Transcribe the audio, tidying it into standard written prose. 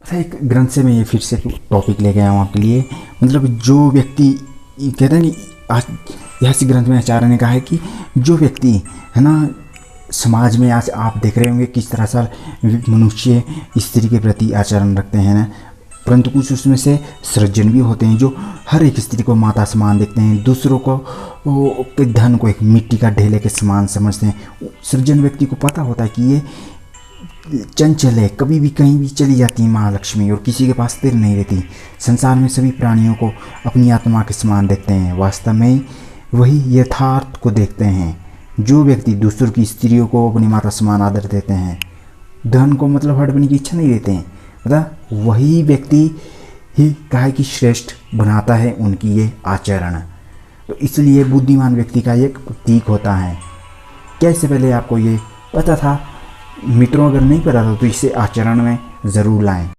एक ग्रंथ से मैं ये फिर से टॉपिक लेके आया हूँ आपके लिए। मतलब जो व्यक्ति कहते हैं आज ऐतिहासिक ग्रंथ में आचार्य ने कहा है कि जो व्यक्ति है ना समाज में आज आप देख रहे होंगे किस तरह से मनुष्य स्त्री के प्रति आचरण रखते हैं ना, परंतु कुछ उसमें से सृजन भी होते हैं जो हर एक स्त्री को माता समान देखते हैं, दूसरों को के धन को एक मिट्टी का ढेले के समान समझते हैं। सृजन व्यक्ति को पता होता है कि ये चंचल है, कभी भी कहीं भी चली जाती है महालक्ष्मी और किसी के पास स्थिर नहीं रहती। संसार में सभी प्राणियों को अपनी आत्मा के समान देखते हैं, वास्तव में वही यथार्थ को देखते हैं। जो व्यक्ति दूसरों की स्त्रियों को अपनी माता समान आदर देते हैं, धन को मतलब हड़पने की इच्छा नहीं देते हैं, मतलब वही व्यक्ति ही कहा कि श्रेष्ठ बनाता है उनकी ये आचरण। तो इसलिए बुद्धिमान व्यक्ति का एक प्रतीक होता है। क्या इससे पहले आपको ये पता था? मित्रों, अगर नहीं पता था तो इसे आचरण में ज़रूर लाएं।